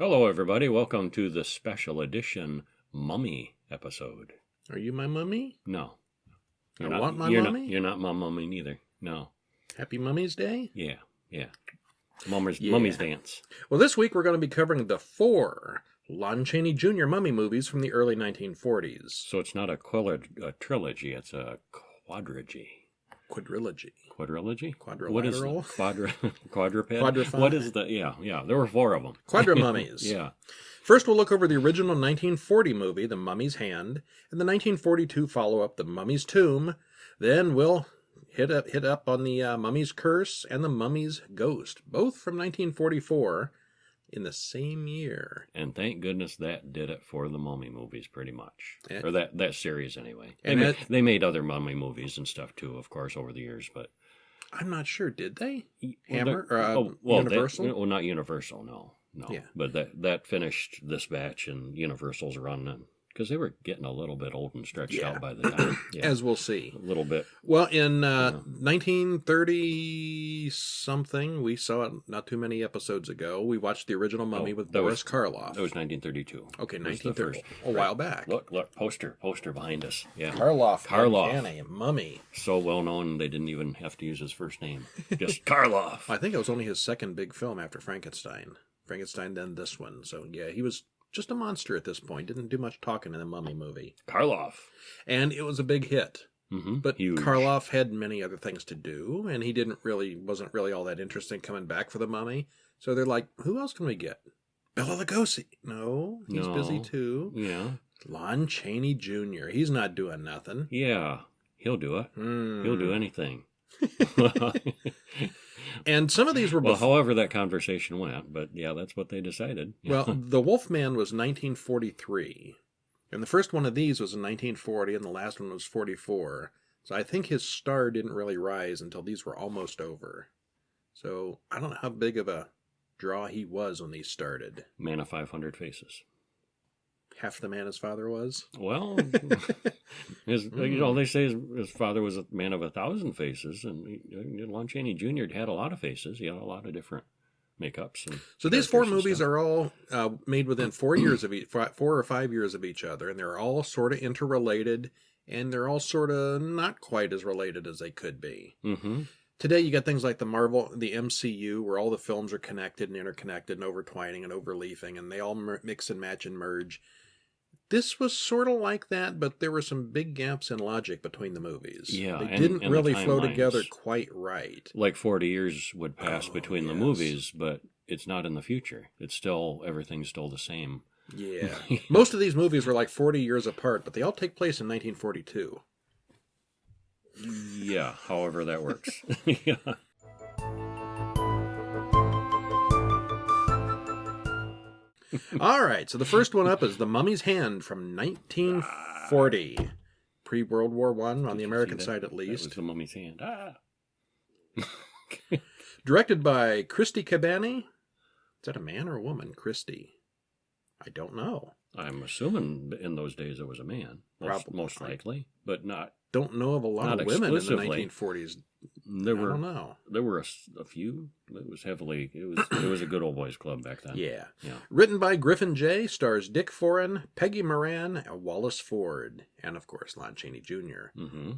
Hello, everybody. Welcome to the special edition Mummy episode. Are you my mummy? No. I want my mummy? You're not my mummy neither. No. Happy Mummy's Day? Yeah. Mummy's Dance. Well, this week we're going to be covering the four Lon Chaney Jr. mummy movies from the early 1940s. So it's not a trilogy, it's a quadrilogy. Quadrilogy. Quadrilogy? Quadrilateral? What is quadruped? Quadrify? What is the... Yeah. There were four of them. Quadramummies. Yeah. First, we'll look over the original 1940 movie, The Mummy's Hand, and the 1942 follow-up, The Mummy's Tomb. Then we'll hit up on the Mummy's Curse and The Mummy's Ghost, both from 1944 in the same year. And thank goodness that did it for the Mummy movies, pretty much. Yeah. Or that series, anyway. And They made other Mummy movies and stuff, too, of course, over the years, but... I'm not sure, did they? Well, Universal? Not Universal, no. Yeah. But that finished this batch, and Universal's running, because they were getting a little bit old and stretched out by the time. Yeah. As we'll see. A little bit. Well, in 1930-something, we saw it not too many episodes ago. We watched the original Mummy with Boris Karloff. That was 1932. Okay, 1930. A while back. Look, poster behind us. Yeah. Karloff. Karloff. Mummy. So well known, they didn't even have to use his first name. Just Karloff. I think it was only his second big film after Frankenstein. Frankenstein, then this one. So, yeah, he was just a monster at this point. Didn't do much talking in the Mummy movie. Karloff. And it was a big hit. Mm-hmm. But huge. Karloff had many other things to do, and he wasn't really all that interested in coming back for the Mummy. So they're like, who else can we get? Bela Lugosi. No, he's busy too. Yeah. Lon Chaney Jr. He's not doing nothing. Yeah, he'll do it. He'll do anything. And some of these were... Well, however that conversation went, but yeah, that's what they decided. Well, The Wolfman was 1943. And the first one of these was in 1940, and the last one was 44. So I think his star didn't really rise until these were almost over. So I don't know how big of a draw he was when these started. Man of 500 Faces. Half the man his father was? Well, they say his father was a man of 1,000 faces, and Lon Chaney Jr. had a lot of faces. He had a lot of different makeups. So these four movies are all made within 4 years of 4 or 5 years of each other, and they're all sort of interrelated, and they're all sort of not quite as related as they could be. Mm-hmm. Today you get things like the MCU, where all the films are connected and interconnected and overtwining and overleafing, and they all mix and match and merge. This was sort of like that, but there were some big gaps in logic between the movies. Yeah, they didn't really flow together quite right. Like 40 years would pass between the movies, but it's not in the future. Everything's still the same. Yeah. Most of these movies were like 40 years apart, but they all take place in 1942. Yeah, however that works. Yeah. All right, so the first one up is The Mummy's Hand from 1940. Pre-World War I, on the American side at least. That was The Mummy's Hand. Directed by Christy Cabani. Is that a man or a woman? Christy. I don't know. I'm assuming in those days it was a man. Most likely, but not. Don't know of a lot of women in the 1940s. I don't know. There were a few. It was a good old boys club back then. Yeah. Written by Griffin J. Stars Dick Foran, Peggy Moran, and Wallace Ford. And, of course, Lon Chaney Jr.,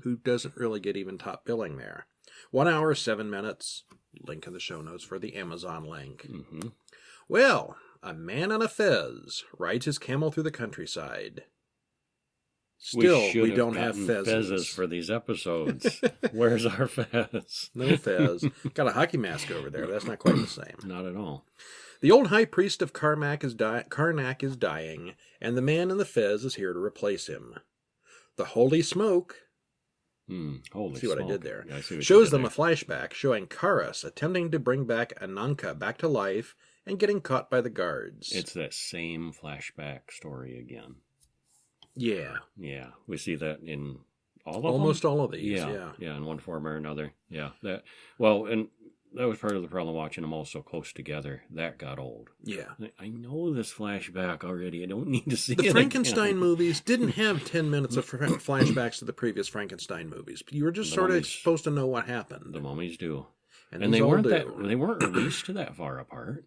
who doesn't really get even top billing there. 1 hour, 7 minutes. Link in the show notes for the Amazon link. Mm-hmm. Well, a man on a fez rides his camel through the countryside. Still, we don't have fezzes for these episodes. Where's our fez? No fez. Got a hockey mask over there. That's not quite the same. Not at all. The old high priest of Karnak is dying, and the man in the fez is here to replace him. The holy smoke... Holy see smoke. what I did there. Yeah, shows them a flashback showing Kharis attempting to bring back Ananka back to life and getting caught by the guards. It's that same flashback story again. Yeah. Yeah. We see that in almost all of these. Yeah. In one form or another. Yeah. And that was part of the problem watching them all so close together. That got old. Yeah. I know this flashback already. I don't need to see it The Frankenstein again. Movies didn't have 10 minutes of flashbacks to the previous Frankenstein movies. You were just sort of supposed to know what happened. The mummies do. And they weren't released to that far apart.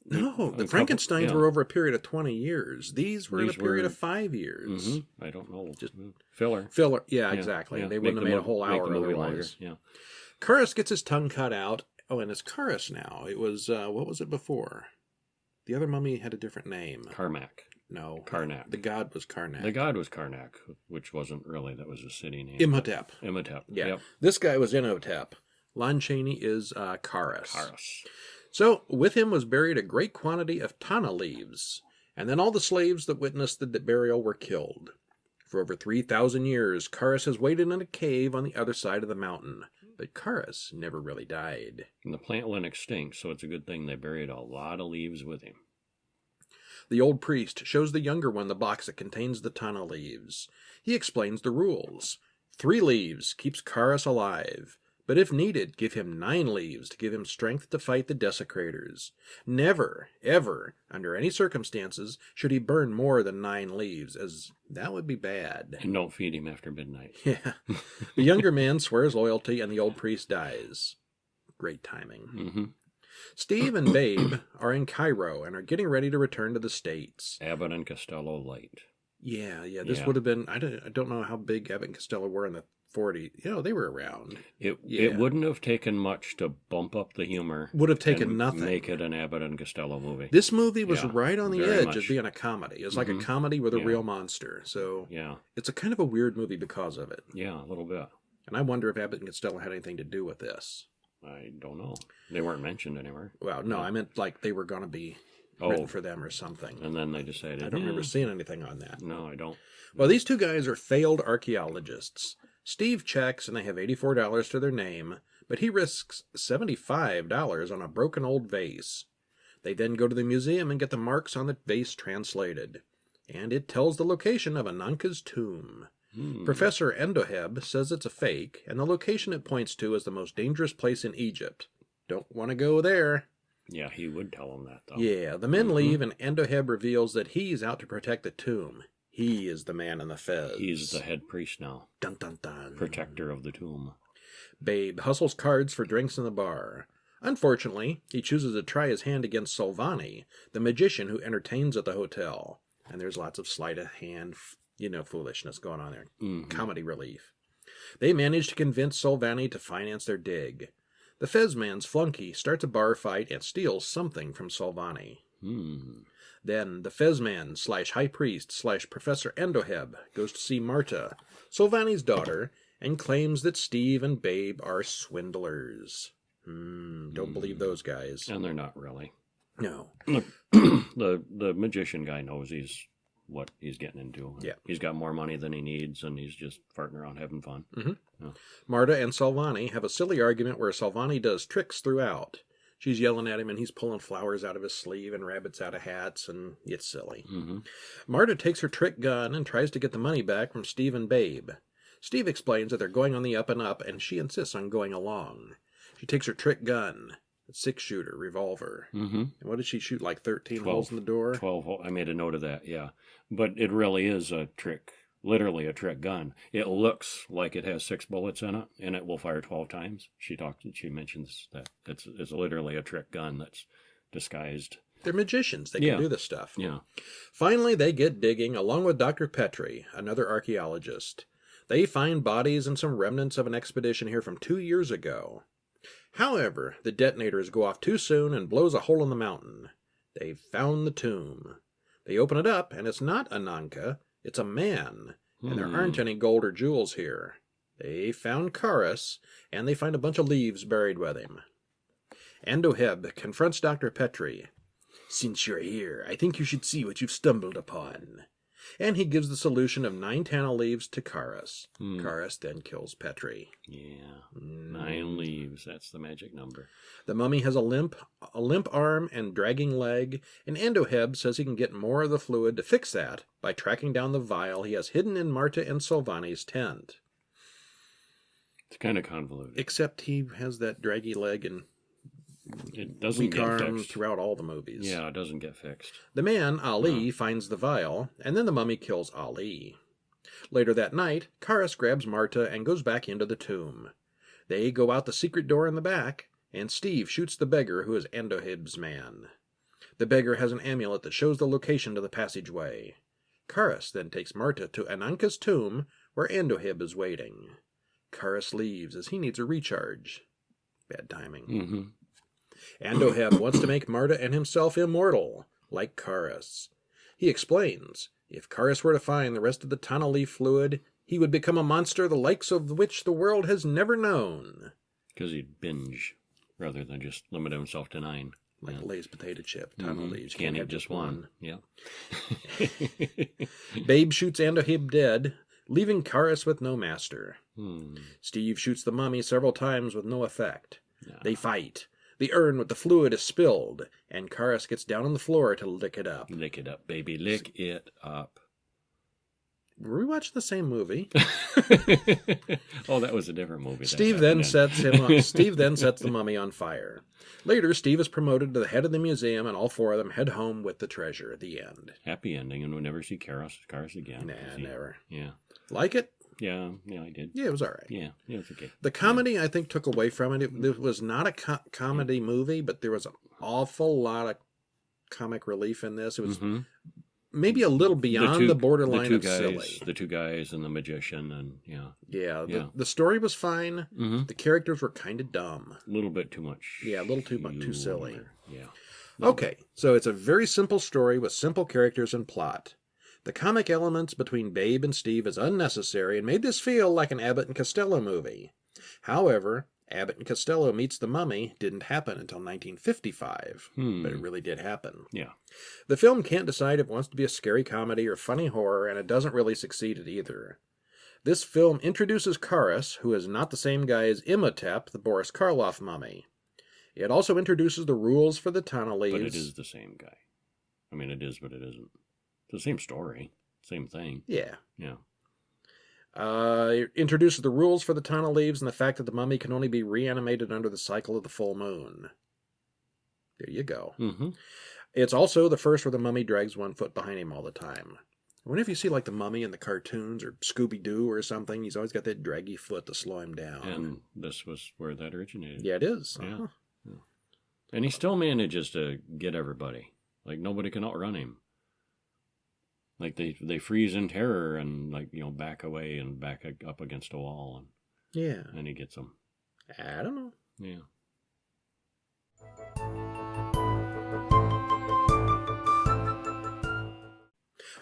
No, the a couple- Frankensteins yeah. were over a period of 20 years. These were in a These period were- of 5 years. I don't know. Just filler. Filler. Yeah, Yeah, exactly. yeah. They Make wouldn't have the made a mo- whole make hour the movie otherwise. longer. Yeah. Kharis gets his tongue cut out. Oh, and it's Kharis now. It was, what was it before? The other mummy had a different name. Carmack. No. Karnak. The god was Karnak. The god was Karnak, which wasn't really, that was a city name. Imhotep. Imhotep. Yeah. Yep. This guy was Imhotep. Lon Chaney is Kharis. Kharis. So, with him was buried a great quantity of tana leaves, and then all the slaves that witnessed the burial were killed. For over 3,000 years, Kharis has waited in a cave on the other side of the mountain, but Kharis never really died. And the plant went extinct, so it's a good thing they buried a lot of leaves with him. The old priest shows the younger one the box that contains the tana leaves. He explains the rules. 3 leaves keeps Kharis alive, but if needed, give him 9 leaves to give him strength to fight the desecrators. Never, ever, under any circumstances, should he burn more than 9 leaves, as that would be bad. And don't feed him after midnight. Yeah. The younger man swears loyalty, and the old priest dies. Great timing. Mm-hmm. Steve and Babe are in Cairo and are getting ready to return to the States. Abbott and Costello light. Yeah, this Yeah. would have been, I don't know how big Abbott and Costello were in the 40s. They were around. It Yeah. wouldn't have taken much to bump up the humor. Would have taken and nothing. Make it an Abbott and Costello movie. This movie was Yeah, right on the very edge much. of being a comedy. It's like a Mhm. comedy with a Yeah. real monster. So Yeah, it's a kind of a weird movie because of it. yeah, a little bit. And I wonder if Abbott and Costello had anything to do with this. I don't know. They weren't mentioned anywhere. Well, no, Yeah. I meant like they were going to be Oh. written for them or something. And then they decided. I don't remember "Eh, seeing anything on that. No, I don't. Well, these two guys are failed archaeologists. Steve checks and they have $84 to their name, but he risks $75 on a broken old vase. They then go to the museum and get the marks on the vase translated. And it tells the location of Ananka's tomb. Professor Endoheb says it's a fake, and the location it points to is the most dangerous place in Egypt. Don't want to go there. Yeah, he would tell them that, though. Yeah, the men leave, and Endoheb reveals that he's out to protect the tomb. He is the man in the fez. He's the head priest now. Dun dun dun. Protector of the tomb. Babe hustles cards for drinks in the bar. Unfortunately, he chooses to try his hand against Solvani, the magician who entertains at the hotel. And there's lots of sleight of hand, foolishness going on there. Mhm. Comedy relief. They manage to convince Solvani to finance their dig. The Fez man's flunky starts a bar fight and steals something from Solvani. Then the Fez man / high priest / Professor Endoheb goes to see Marta, Solvani's daughter, and claims that Steve and Babe are swindlers. Don't believe those guys. And they're not really. No. The magician guy knows what he's getting into. Yeah. He's got more money than he needs, and he's just farting around having fun. Marta and Solvani have a silly argument where Solvani does tricks throughout. She's yelling at him, and he's pulling flowers out of his sleeve and rabbits out of hats, and it's silly. Marta takes her trick gun and tries to get the money back from Steve and Babe. Steve explains that they're going on the up and up, and she insists on going along. She takes her trick gun, a 6-shooter revolver. And what did she shoot, like 13 holes in the door? 12. I made a note of that, yeah. But it really is a trick, literally a trick gun. It looks like it has 6 bullets in it, and it will fire 12 times. She mentions that it's literally a trick gun that's disguised. They're magicians. They can do this stuff. Yeah. Finally, they get digging, along with Dr. Petrie, another archaeologist. They find bodies and some remnants of an expedition here from 2 years ago. However, the detonators go off too soon and blows a hole in the mountain. They've found the tomb. They open it up, and it's not Ananka, it's a man, and there aren't any gold or jewels here. They found Kharis, and they find a bunch of leaves buried with him. Endoheb confronts Dr. Petrie. "Since you're here, I think you should see what you've stumbled upon." And he gives the solution of 9 tana leaves to Kharis. Kharis then kills Petrie. Yeah. 9 leaves. That's the magic number. The mummy has a limp arm and dragging leg, and Endoheb says he can get more of the fluid to fix that by tracking down the vial he has hidden in Marta and Solvani's tent. It's kind of convoluted. Except he has that draggy leg and It doesn't weak get arm fixed. throughout all the movies. Yeah, it doesn't get fixed. The man, Ali, finds the vial, and then the mummy kills Ali. Later that night, Kharis grabs Marta and goes back into the tomb. They go out the secret door in the back, and Steve shoots the beggar who is Endoheb's man. The beggar has an amulet that shows the location to the passageway. Kharis then takes Marta to Ananka's tomb, where Andohib is waiting. Kharis leaves as he needs a recharge. Bad timing. Mm-hmm. Andoheb wants to make Marta and himself immortal, like Kharis. He explains, if Kharis were to find the rest of the tunnel leaf fluid, he would become a monster the likes of which the world has never known. Because he'd binge, rather than just limit himself to 9. Like Lay's potato chip, tunnel leaves. Can't have just one. Yeah. Babe shoots Andohib dead, leaving Kharis with no master. Hmm. Steve shoots the mummy several times with no effect. They fight. The urn with the fluid is spilled, and Kharis gets down on the floor to lick it up. Lick it up, baby. Lick it up. Were we watching the same movie? Oh, that was a different movie. Steve then sets the mummy on fire. Later, Steve is promoted to the head of the museum, and all 4 of them head home with the treasure at the end. Happy ending, and we'll never see Kharis again. Nah, never. Yeah. Like it? Yeah, I did. Yeah, it was all right. Yeah, it was okay. The comedy, I think, took away from it. It was not a comedy movie, but there was an awful lot of comic relief in this. It was maybe a little beyond the borderline of silly. The 2 guys and the magician, and yeah. The story was fine. The characters were kind of dumb. A little bit too much. Yeah, a little too silly. Yeah. Okay, so it's a very simple story with simple characters and plot. The comic elements between Babe and Steve is unnecessary and made this feel like an Abbott and Costello movie. However, Abbott and Costello Meets the Mummy didn't happen until 1955, but it really did happen. Yeah. The film can't decide if it wants to be a scary comedy or funny horror, and it doesn't really succeed at either. This film introduces Kharis, who is not the same guy as Imhotep, the Boris Karloff mummy. It also introduces the rules for the tunnel leaves. But it is the same guy. I mean, it is, but it isn't. It's the same story. Same thing. Yeah. Yeah. It introduces the rules for the tunnel leaves and the fact that the mummy can only be reanimated under the cycle of the full moon. There you go. It's also the first where the mummy drags 1 foot behind him all the time. I wonder if you see like the mummy in the cartoons or Scooby-Doo or something. He's always got that draggy foot to slow him down. And this was where that originated. Yeah, it is. Yeah. And he still manages to get everybody. Like, nobody can outrun him. Like, they freeze in terror and, like, back away and back up against a wall. And he gets them. I don't know. Yeah.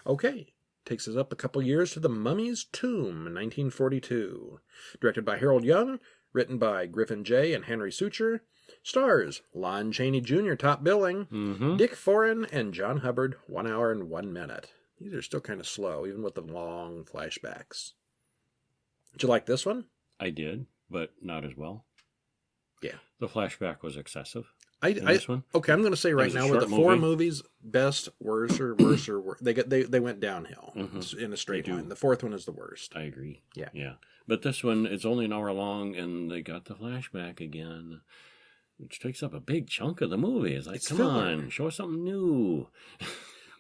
Okay. Takes us up a couple years to The Mummy's Tomb in 1942. Directed by Harold Young. Written by Griffin J. and Henry Sucher. Stars Lon Chaney Jr. top billing. Dick Foran and John Hubbard, 1 hour and 1 minute. These are still kind of slow, even with the long flashbacks. Did you like this one? I did, but not as well. Yeah. The flashback was excessive. This one? Okay, I'm going to say right now, with the 4 movies, best, worse, or worse, or worse, they went downhill in a straight line. The 4th one is the worst. I agree. Yeah. Yeah. But this one, it's only an hour long, and they got the flashback again, which takes up a big chunk of the movie. It's like, come on, show us something new.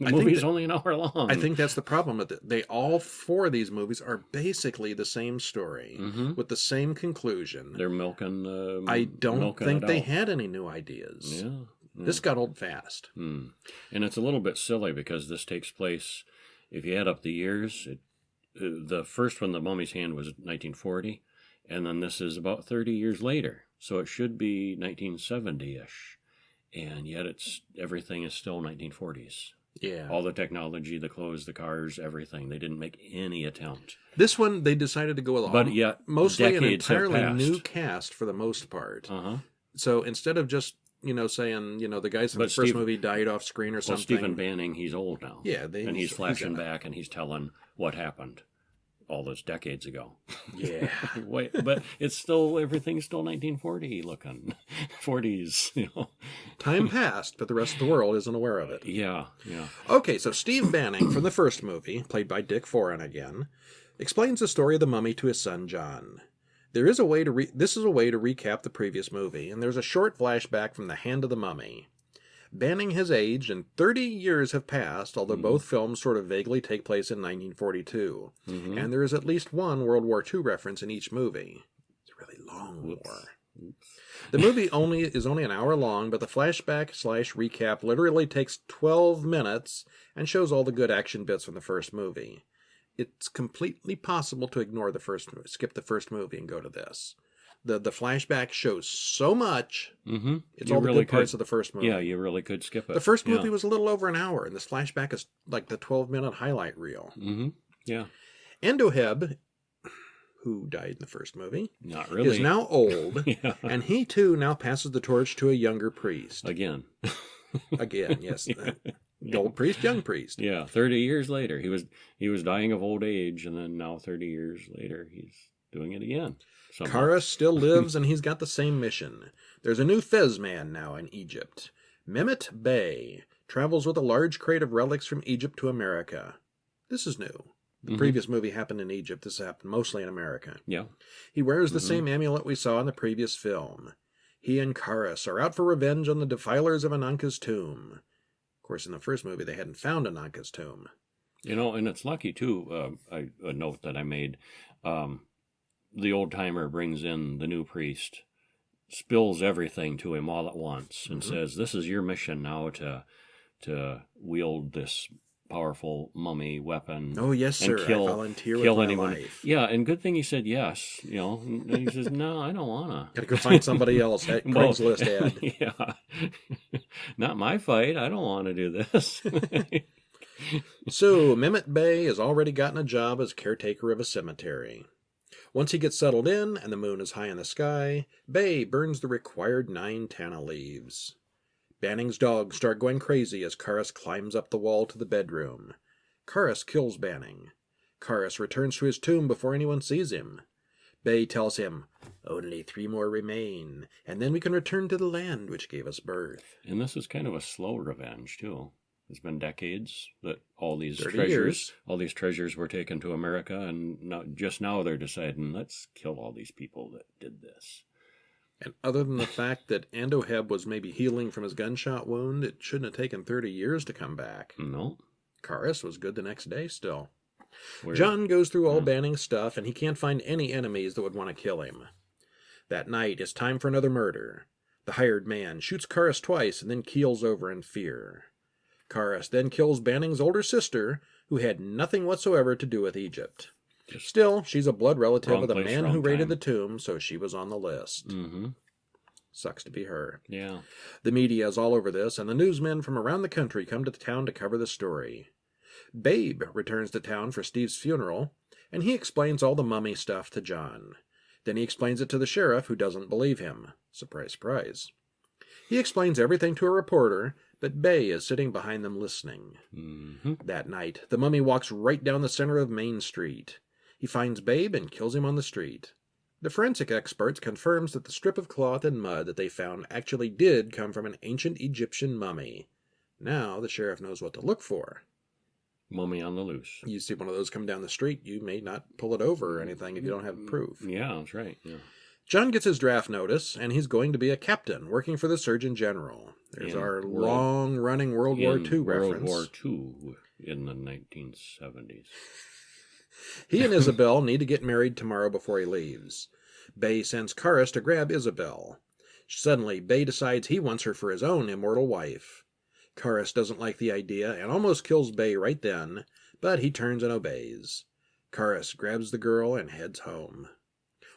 The movie's only an hour long. I think that's the problem with it. All 4 of these movies are basically the same story with the same conclusion. They're milking. I don't think they had any new ideas. Yeah. This got old fast. And it's a little bit silly because this takes place, if you add up the years, the first one, The Mummy's Hand, was 1940, and then this is about 30 years later. So it should be 1970-ish. And yet everything is still 1940s. Yeah. All the technology, the clothes, the cars, everything. They didn't make any attempt. This one, they decided to go with mostly an entirely new cast for the most part. So instead of just, saying, the guys in the first movie died off screen or something. Stephen Banning, he's old now. Yeah. And he's flashing back and he's telling what happened all those decades ago. Yeah. But everything's still 1940 looking. 40s, Time passed, but the rest of the world isn't aware of it. Yeah. Okay, so Steve Banning from the first movie, played by Dick Foran again, explains the story of the mummy to his son John. This is a way to recap the previous movie, and there's a short flashback from the hand of the mummy. Banning has aged, and 30 years have passed, although both films sort of vaguely take place in 1942. And there is at least one World War II reference in each movie. It's a really long war. The movie is only an hour long, but the flashback/recap literally takes 12 minutes and shows all the good action bits from the first movie. It's completely possible to skip the first movie and go to this. The flashback shows so much. Mm-hmm. It's all the good parts of the first movie. Yeah, you really could skip it. The first movie was a little over an hour, and this flashback is like the 12-minute highlight reel. Mm-hmm. Yeah. Endoheb, who died in the first movie, Not really. is now old, Yeah. and he too now passes the torch to a younger priest. Again. Again, yes. Old priest, young priest. Yeah, 30 years later. He was dying of old age, and then now 30 years later, he's doing it again. Somehow. Kharis still lives, and he's got the same mission. There's a new Fez man now in Egypt. Mehmet Bey travels with a large crate of relics from Egypt to America. This is new. The previous movie happened in Egypt. This happened mostly in America. Yeah. He wears the same amulet we saw in the previous film. He and Kharis are out for revenge on the defilers of Ananka's tomb. Of course, in the first movie, they hadn't found Ananka's tomb. You know, and it's lucky, too, a note that I made. The old-timer brings in the new priest, spills everything to him all at once, and says, this is your mission now to wield this powerful mummy weapon. Oh, yes, sir. And kill, I volunteer kill with my anyone. life. Yeah, and good thing he said yes, you know. And he says, no, I don't want to. Gotta go find somebody else. Craigslist ad. Yeah. Not my fight. I don't want to do this. So, Mehmet Bey has already gotten a job as caretaker of a cemetery. Once he gets settled in and the moon is high in the sky, Bey burns the required 9 Tana leaves. Banning's dogs start going crazy as Kharis climbs up the wall to the bedroom. Kharis kills Banning. Kharis returns to his tomb before anyone sees him. Bey tells him, only 3 more remain, and then we can return to the land which gave us birth. And this is kind of a slow revenge, too. It's been decades that all these 30 years. treasures were taken to America, and just now they're deciding, let's kill all these people that did this. And other than the fact that Endoheb was maybe healing from his gunshot wound, it shouldn't have taken 30 years to come back. No. Kharis was good the next day still. Where, John goes through all Banning's stuff, and he can't find any enemies that would want to kill him. That night, it's time for another murder. The hired man shoots Kharis twice and then keels over in fear. Kharis then kills Banning's older sister, who had nothing whatsoever to do with Egypt. Still, she's a blood relative of the man who raided the tomb, so she was on the list. Mm-hmm. Sucks to be her. Yeah. The media is all over this, and the newsmen from around the country come to town to cover the story. Babe returns to town for Steve's funeral, and he explains all the mummy stuff to John. Then he explains it to the sheriff, who doesn't believe him. Surprise, surprise. He explains everything to a reporter, but Bey is sitting behind them listening. Mm-hmm. That night, the mummy walks right down the center of Main Street. He finds Babe and kills him on the street. The forensic experts confirms that the strip of cloth and mud that they found actually did come from an ancient Egyptian mummy. Now the sheriff knows what to look for. Mummy on the loose. You see one of those come down the street, you may not pull it over or anything if you don't have proof. Yeah, that's right. Yeah. John gets his draft notice, and he's going to be a captain working for the Surgeon General. There's our long-running World War II reference. World War II in the 1970s. He and Isabel need to get married tomorrow before he leaves. Bey sends Kharis to grab Isabel. Suddenly, Bey decides he wants her for his own immortal wife. Kharis doesn't like the idea and almost kills Bey right then, but he turns and obeys. Kharis grabs the girl and heads home.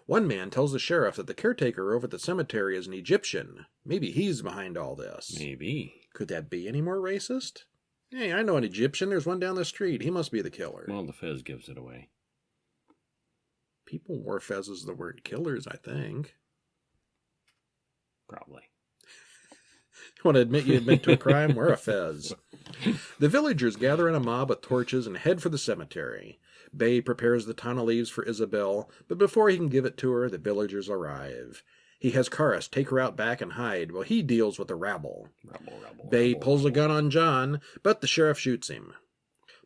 One man tells the sheriff that the caretaker over at the cemetery is an Egyptian. Maybe he's behind all this. Maybe. Could that be any more racist? Hey, I know an Egyptian. There's one down the street. He must be the killer. Well, the fez gives it away. People wore fezzes that weren't killers, I think. Probably. You want to admit you admit to a crime? Wear a fez. The villagers gather in a mob with torches and head for the cemetery. Bey prepares the tana leaves for Isabel, but before he can give it to her, the villagers arrive. He has Kharis take her out back and hide while he deals with the rabble. Bey pulls a gun on John, but the sheriff shoots him.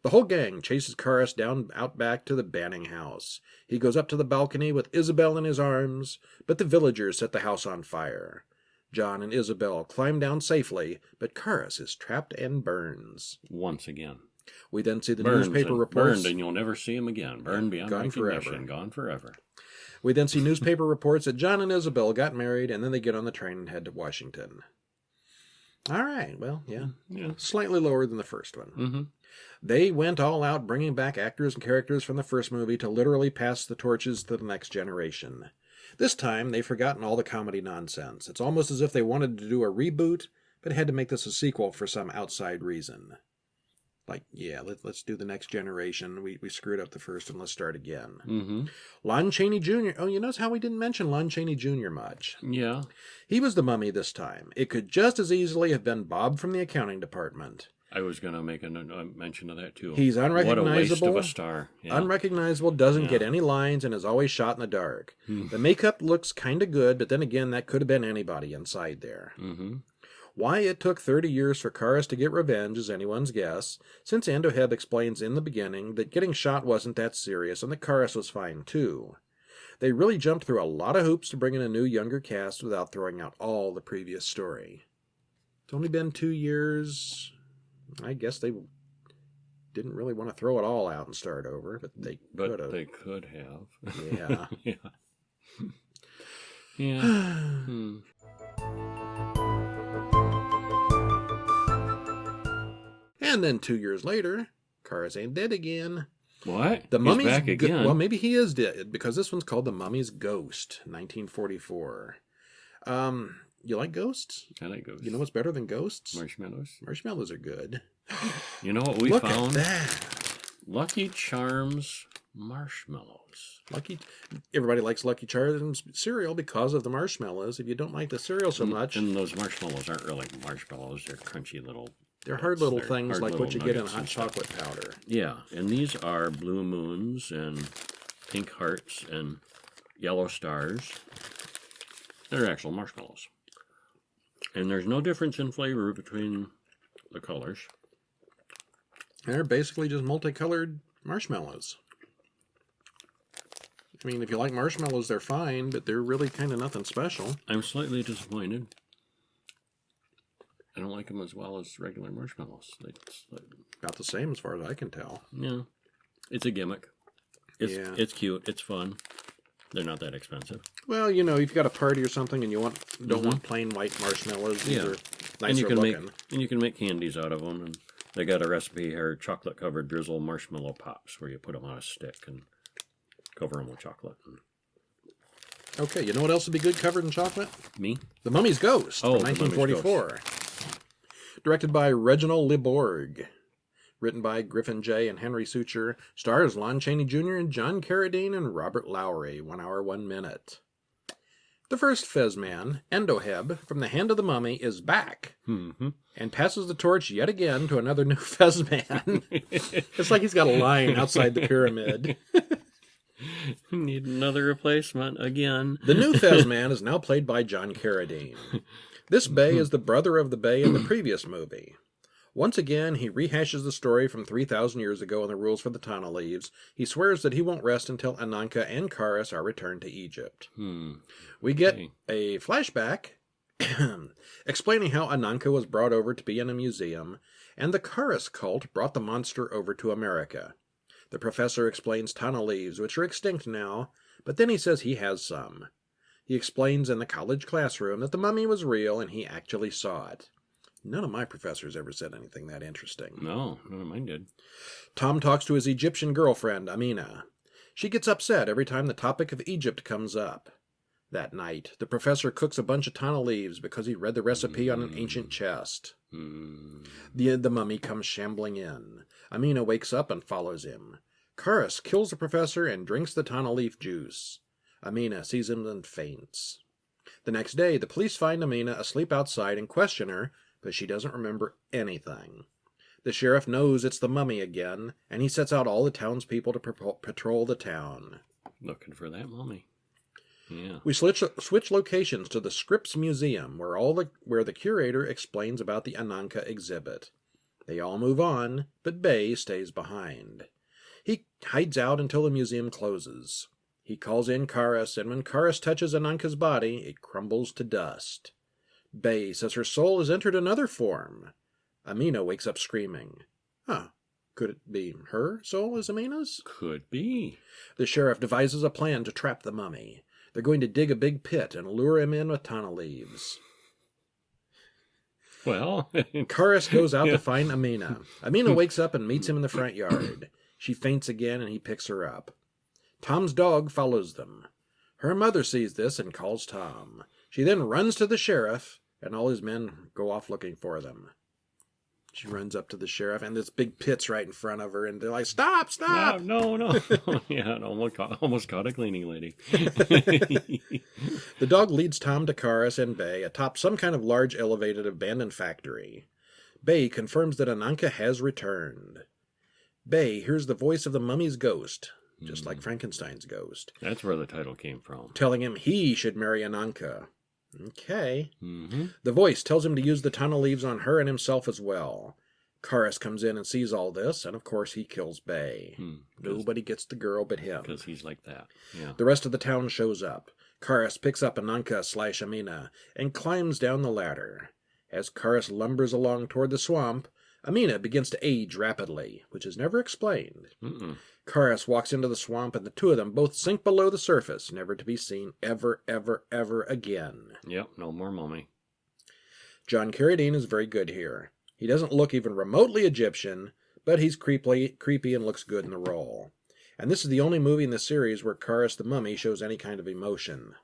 The whole gang chases Kharis down out back to the Banning house. He goes up to the balcony with Isabel in his arms, but the villagers set the house on fire. John and Isabel climb down safely, but Kharis is trapped and burns. Once again. We then see the newspaper reports. Burned, and you'll never see him again. Burned beyond gone recognition. forever. Gone forever. We then see newspaper reports that John and Isabel got married, and then they get on the train and head to Washington. All right, well, yeah. Slightly lower than the first one. Mm-hmm. They went all out bringing back actors and characters from the first movie to literally pass the torches to the next generation. This time, they've forgotten all the comedy nonsense. It's almost as if they wanted to do a reboot, but had to make this a sequel for some outside reason. Like, yeah, let's do the next generation. We screwed up the first one. Let's start again. Mm-hmm. Lon Chaney Jr. Oh, you notice how we didn't mention Lon Chaney Jr. much? Yeah. He was the mummy this time. It could just as easily have been Bob from the accounting department. I was going to make a mention of that, too. He's unrecognizable. What a waste of a star. Yeah. Unrecognizable, doesn't get any lines, and is always shot in the dark. The makeup looks kind of good, but then again, that could have been anybody inside there. Mm-hmm. Why it took 30 years for Kharis to get revenge is anyone's guess, since Andoheb explains in the beginning that getting shot wasn't that serious and that Kharis was fine too. They really jumped through a lot of hoops to bring in a new younger cast without throwing out all the previous story. It's only been 2 years. I guess they didn't really want to throw it all out and start over, but they could have. They could have. Yeah. Yeah. Yeah. And then 2 years later, Kharis ain't dead again. What? The Mummy's back again. Well, maybe he is dead, because this one's called The Mummy's Ghost, 1944. You like ghosts? I like ghosts. You know what's better than ghosts? Marshmallows. Marshmallows are good. You know what we Look found? at that. Lucky Charms marshmallows. Everybody likes Lucky Charms cereal because of the marshmallows. If you don't like the cereal so much... And those marshmallows aren't really marshmallows. They're crunchy little... They're hard little They're things hard like little what you get in nuggets hot and stuff. chocolate powder. Yeah, and these are blue moons and pink hearts and yellow stars. They're actual marshmallows. And there's no difference in flavor between the colors. They're basically just multicolored marshmallows. I mean, if you like marshmallows, they're fine, but they're really kind of nothing special. I'm slightly disappointed. I don't like them as well as regular marshmallows. About the same as far as I can tell. Yeah, it's a gimmick. It's cute. It's fun. They're not that expensive. Well, you know, if you've got a party or something and you don't want plain white marshmallows, these are nicer looking. And you can make candies out of them. And they got a recipe here: chocolate-covered drizzle marshmallow pops, where you put them on a stick and cover them with chocolate. Okay, you know what else would be good covered in chocolate? Me? The Mummy's Ghost from 1944. Directed by Reginald Liborg. Written by Griffin J. and Henry Sucher. Stars Lon Chaney Jr. and John Carradine and Robert Lowry. 1 hour, 1 minute. The first Fez man, Endoheb, from the hand of the mummy, is back. Mm-hmm. And passes the torch yet again to another new Fez man. It's like he's got a line outside the pyramid. Need another replacement again. The new Fez man is now played by John Carradine. This Bey is the brother of the Bey in the previous movie. Once again, he rehashes the story from 3,000 years ago and the rules for the Tana leaves. He swears that he won't rest until Ananka and Kharis are returned to Egypt. We get a flashback explaining how Ananka was brought over to be in a museum, and the Kharis cult brought the monster over to America. The professor explains Tana leaves, which are extinct now, but then he says he has some. He explains in the college classroom that the mummy was real and he actually saw it. None of my professors ever said anything that interesting. No, none of mine did. Tom talks to his Egyptian girlfriend, Amina. She gets upset every time the topic of Egypt comes up. That night, the professor cooks a bunch of Tana leaves because he read the recipe on an ancient chest. The mummy comes shambling in. Amina wakes up and follows him. Kharis kills the professor and drinks the Tana leaf juice. Amina sees him and faints. The next day, the police find Amina asleep outside and question her, but she doesn't remember anything. The sheriff knows it's the mummy again, and he sets out all the townspeople to patrol the town. Looking for that mummy. Yeah. We switch locations to the Scripps Museum, where the curator explains about the Ananka exhibit. They all move on, but Bey stays behind. He hides out until the museum closes. He calls in Kharis, and when Kharis touches Ananka's body, it crumbles to dust. Bey says her soul has entered another form. Amina wakes up screaming. Huh, Could it be her soul as Amina's? Could be. The sheriff devises a plan to trap the mummy. They're going to dig a big pit and lure him in with tana leaves. Well, Kharis goes out to find Amina. Amina wakes up and meets him in the front yard. She faints again and he picks her up. Tom's dog follows them. Her mother sees this and calls Tom. She then runs to the sheriff, and all his men go off looking for them. She runs up to the sheriff, and this big pit's right in front of her, and they're like, "Stop, stop!" No. Yeah, it almost caught a cleaning lady. The dog leads Tom to Kharis and Bay atop some kind of large elevated abandoned factory. Bay confirms that Ananka has returned. Bay hears the voice of the mummy's ghost, just like Frankenstein's ghost. That's where the title came from. Telling him he should marry Ananka. Okay. Mm-hmm. The voice tells him to use the tana leaves on her and himself as well. Kharis comes in and sees all this, and of course he kills Bay. Nobody gets the girl but him. Because he's like that. Yeah. The rest of the town shows up. Kharis picks up Ananka/Amina and climbs down the ladder. As Kharis lumbers along toward the swamp, Amina begins to age rapidly, which is never explained. Kharis walks into the swamp, and the two of them both sink below the surface, never to be seen ever again. Yep, no more mummy. John Carradine is very good here. He doesn't look even remotely Egyptian, but he's creepy and looks good in the role. And this is the only movie in the series where Kharis the mummy shows any kind of emotion.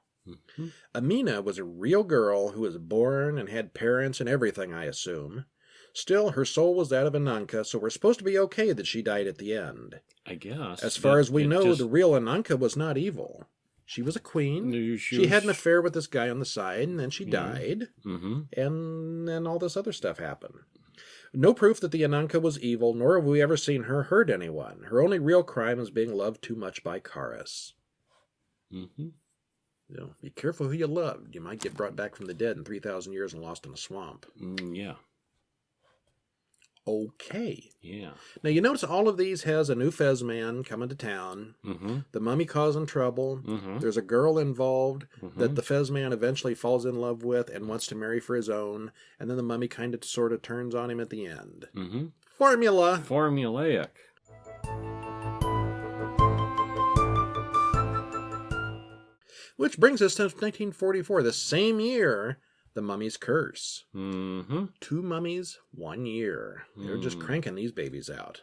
Amina was a real girl who was born and had parents and everything, I assume. Still, her soul was that of Ananka, so we're supposed to be okay that she died at the end. I guess. As far as we know, the real Ananka was not evil. She was a queen. She had an affair with this guy on the side, and then she died. And then all this other stuff happened. No proof that the Ananka was evil, nor have we ever seen her hurt anyone. Her only real crime is being loved too much by Kharis. Be careful who you loved. You might get brought back from the dead in 3,000 years and lost in a swamp. Yeah. Okay. Yeah. Now, you notice all of these has a new Fez man coming to town, the mummy causing trouble, there's a girl involved that the Fez man eventually falls in love with and wants to marry for his own, and then the mummy kind of sort of turns on him at the end. Formula. Formulaic. Which brings us to 1944, the same year, The Mummy's Curse. 2 mummies, 1 year. They're just cranking these babies out.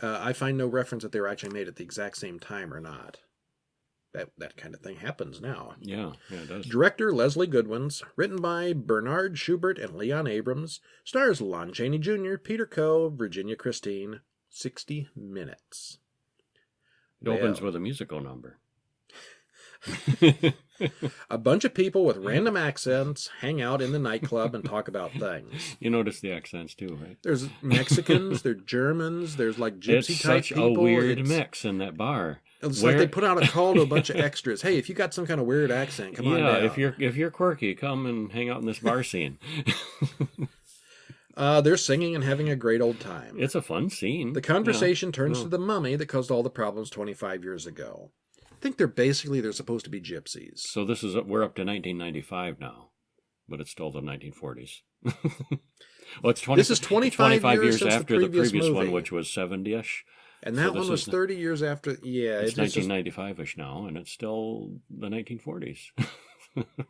I find no reference that they were actually made at the exact same time or not. That kind of thing happens now. Yeah, it does. Director Leslie Goodwins, written by Bernard Schubert and Leon Abrams, stars Lon Chaney Jr., Peter Coe, Virginia Christine. 60 minutes. It opens with a musical number. A bunch of people with random accents hang out in the nightclub and talk about things. You notice the accents too, right? There's Mexicans, there's Germans, there's like gypsy type people. It's such a weird mix in that bar. It's like they put out a call to a bunch of extras. Hey, if you got some kind of weird accent, come on down. Yeah, if you're quirky, come and hang out in this bar scene. They're singing and having a great old time. It's a fun scene. The conversation turns to the mummy that caused all the problems 25 years ago. I think they're supposed to be gypsies. So we're up to 1995 now, but it's still the 1940s. Well, this is 25 years after the previous movie. one, which was 70-ish. And that one was 30 years after. Yeah, it's 1995-ish now, and it's still the 1940s.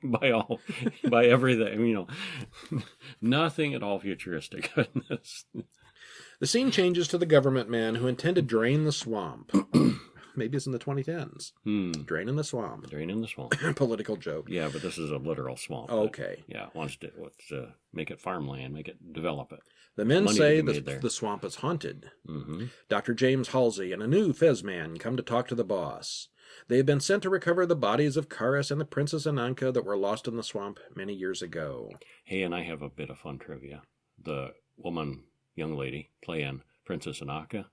by everything, nothing at all futuristic in this. The scene changes to the government man who intend to drain the swamp. Maybe it's in the 2010s. Draining the swamp. Draining the swamp. Political joke. Yeah, but this is a literal swamp. Okay. Yeah, wants to make it farmland, develop it. The men say the swamp is haunted. Dr. James Halsey and a new Fez man come to talk to the boss. They have been sent to recover the bodies of Kharis and the Princess Ananka that were lost in the swamp many years ago. Hey, and I have a bit of fun trivia. The young lady playing Princess Ananka,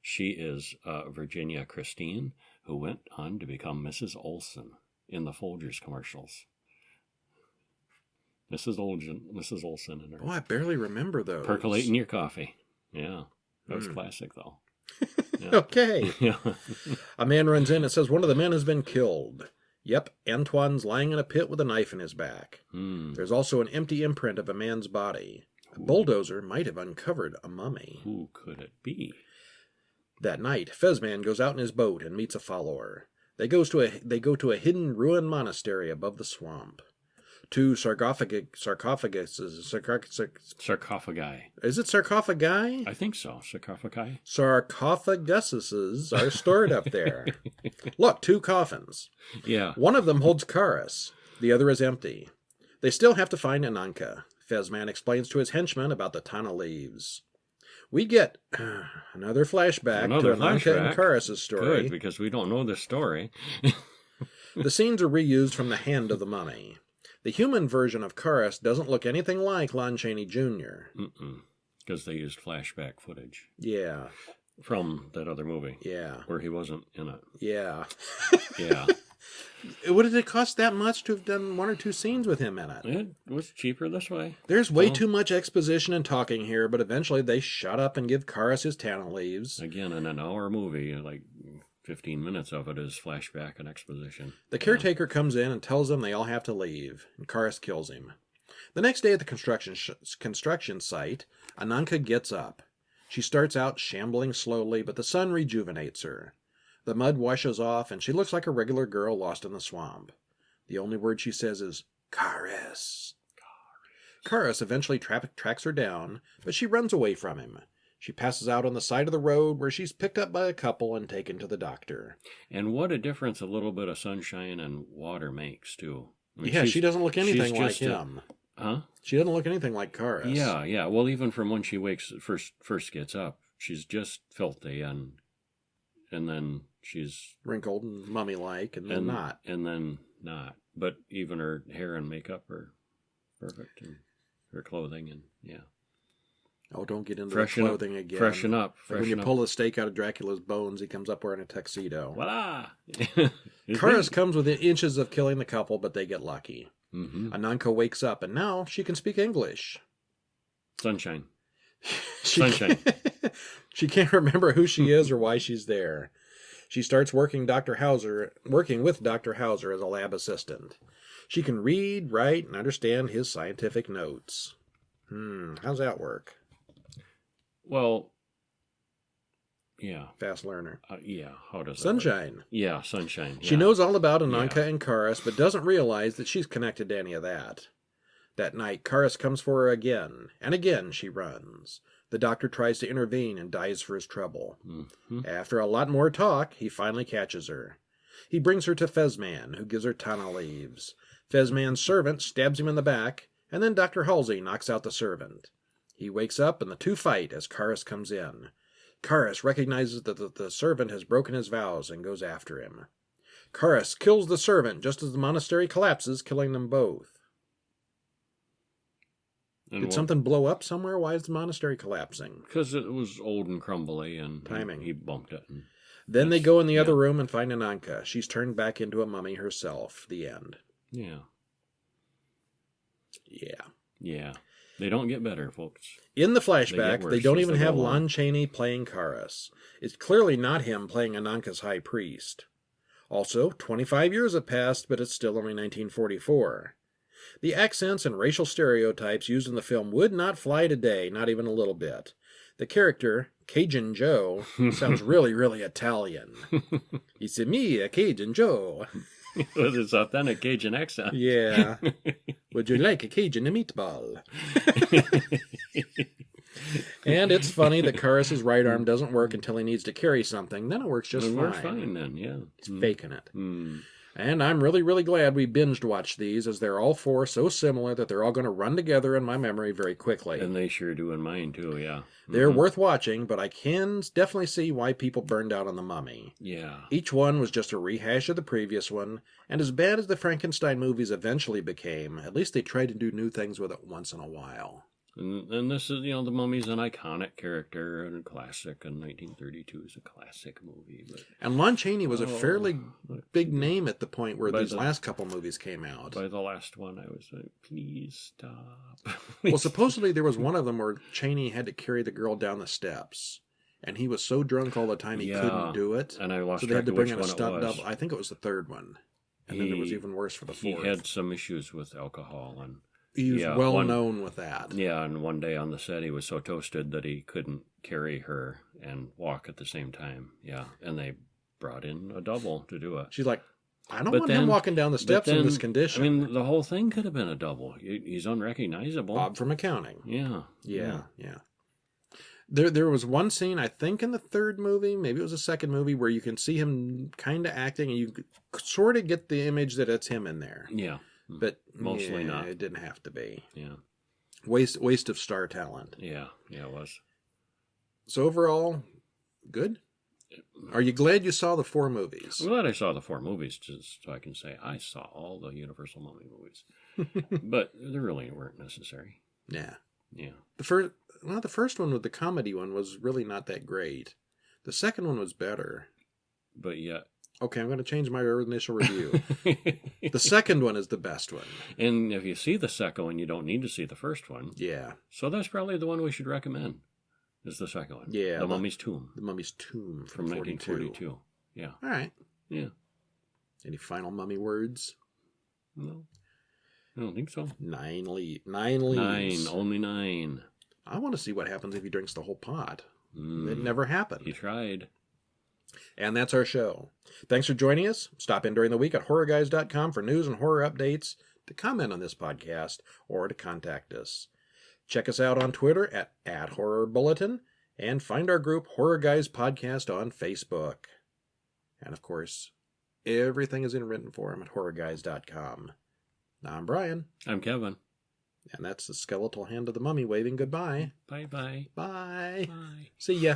she is Virginia Christine, who went on to become Mrs. Olsen in the Folgers commercials. Mrs. Olsen and her. Oh, I barely remember those. Percolating your coffee. Yeah, that was classic though. Yeah. Okay. Yeah. A man runs in and says one of the men has been killed. Yep, Antoine's lying in a pit with a knife in his back. There's also an empty imprint of a man's body. A bulldozer might have uncovered a mummy. Who could it be? That night, Fezman goes out in his boat and meets a follower. They go to a hidden ruined monastery above the swamp. Two sarcophagi. Is it sarcophagi? I think so. Sarcophagi? Sarcophaguses are stored up there. Look, 2 coffins. Yeah. One of them holds Kharis. The other is empty. They still have to find Ananka. Fezman explains to his henchmen about the Tana leaves. We get another flashback to Ananka and Kharis' story. Good, because we don't know the story. The scenes are reused from the Hand of the Mummy. The human version of Kharis doesn't look anything like Lon Chaney Jr. Because they used flashback footage. Yeah. From that other movie. Yeah. Where he wasn't in it. Yeah. Yeah. What did it cost that much to have done 1 or 2 scenes with him in it? It was cheaper this way. There's way too much exposition and talking here, but eventually they shut up and give Kharis his Tana leaves. Again, in an hour movie, like 15 minutes of it is flashback and exposition. The caretaker comes in and tells them they all have to leave, and Kharis kills him. The next day at the construction site, Ananka gets up. She starts out shambling slowly, but the sun rejuvenates her. The mud washes off, and she looks like a regular girl lost in the swamp. The only word she says is, Kharis. Kharis eventually tracks her down, but she runs away from him. She passes out on the side of the road where she's picked up by a couple and taken to the doctor. And what a difference a little bit of sunshine and water makes, too. I mean, yeah, she doesn't look anything like him. Huh? She doesn't look anything like Kharis. Yeah. Well, even from when she first gets up, she's just filthy, and then she's wrinkled and mummy-like, and then not. And then not. But even her hair and makeup are perfect, and her clothing, and yeah. Oh, don't get into the clothing again. Freshen up. When you pull the steak out of Dracula's bones, he comes up wearing a tuxedo. Voila! Kharis comes within inches of killing the couple, but they get lucky. Mm-hmm. Ananka wakes up, and now she can speak English. Sunshine. Sunshine. She can't remember who she is or why she's there. She starts working with Dr. Hauser as a lab assistant. She can read, write, and understand his scientific notes. How's that work? Well, yeah. Fast learner. Yeah, how does that Sunshine. work? Yeah, sunshine. Yeah. She knows all about Ananka and Kharis, but doesn't realize that she's connected to any of that. That night, Kharis comes for her again, and again she runs. The doctor tries to intervene and dies for his trouble. Mm-hmm. After a lot more talk, he finally catches her. He brings her to Fezman, who gives her Tana leaves. Fezman's servant stabs him in the back, and then Dr. Halsey knocks out the servant. He wakes up and the two fight as Kharis comes in. Kharis recognizes that the servant has broken his vows and goes after him. Kharis kills the servant just as the monastery collapses, killing them both. Did something blow up somewhere? Why is the monastery collapsing? Because it was old and crumbly, and timing. He bumped it. Then they go in the other room and find Ananka. She's turned back into a mummy herself. The end. Yeah. Yeah. Yeah. They don't get better, folks. In the flashback, they don't even have Lon Chaney playing Kharis. It's clearly not him playing Ananka's high priest. Also, 25 years have passed, but it's still only 1944. The accents and racial stereotypes used in the film would not fly today, not even a little bit. The character, Cajun Joe, sounds really, really Italian. It's me, a Cajun Joe. With his authentic Cajun accent. Yeah. Would you like a Cajun meatball? And it's funny that Kharis' right arm doesn't work until he needs to carry something. Then it works just fine. It works fine then, yeah. He's faking it. And I'm really, really glad we binged watched these, as they're all four so similar that they're all going to run together in my memory very quickly. And they sure do in mine, too, yeah. They're worth watching, but I can definitely see why people burned out on The Mummy. Yeah. Each one was just a rehash of the previous one, and as bad as the Frankenstein movies eventually became, at least they tried to do new things with it once in a while. And this is, The Mummy's an iconic character and a classic, and 1932 is a classic movie. But, and Lon Chaney was a fairly big name at the point where these last couple movies came out. By the last one, I was like, please stop. Well, supposedly there was one of them where Chaney had to carry the girl down the steps, and he was so drunk all the time he couldn't do it. And I lost so they had to track of bring which in a one stunt it was. double. I think it was the third one. And then it was even worse for the fourth. He had some issues with alcohol and he was Yeah, well known with that. Yeah, and one day on the set, he was so toasted that he couldn't carry her and walk at the same time. Yeah, and they brought in a double to do it. She's like, I don't But want him then- walking down the steps in this condition. I mean, the whole thing could have been a double. He's unrecognizable. Bob from accounting. Yeah. Yeah. There was one scene, I think, in the third movie, maybe it was the second movie, where you can see him kind of acting, and you sort of get the image that it's him in there. Yeah. But Mostly not. It didn't have to be. Yeah. Waste of star talent. Yeah. Yeah, it was. So overall, good? Are you glad you saw the 4 movies? I'm glad I saw the 4 movies, just so I can say I saw all the Universal Mummy movies. But they really weren't necessary. Yeah. Yeah. The first one with the comedy one was really not that great. The second one was better. But yet. Okay, I'm going to change my initial review. The second one is the best one. And if you see the second one, you don't need to see the first one. Yeah. So that's probably the one we should recommend, is the second one. Yeah. The Mummy's Tomb. The Mummy's Tomb From 1942. Yeah. All right. Yeah. Any final mummy words? No. I don't think so. 9 leaves. 9. Only 9. I want to see what happens if he drinks the whole pot. Mm. It never happened. He tried. And that's our show. Thanks for joining us. Stop in during the week at horrorguys.com for news and horror updates, to comment on this podcast, or to contact us. Check us out on Twitter at Horror Bulletin, and find our group Horror Guys Podcast on Facebook. And of course, everything is in written form at horrorguys.com. Now I'm Brian. I'm Kevin. And that's the skeletal hand of the mummy waving goodbye. Bye-bye. Bye. Bye. See ya.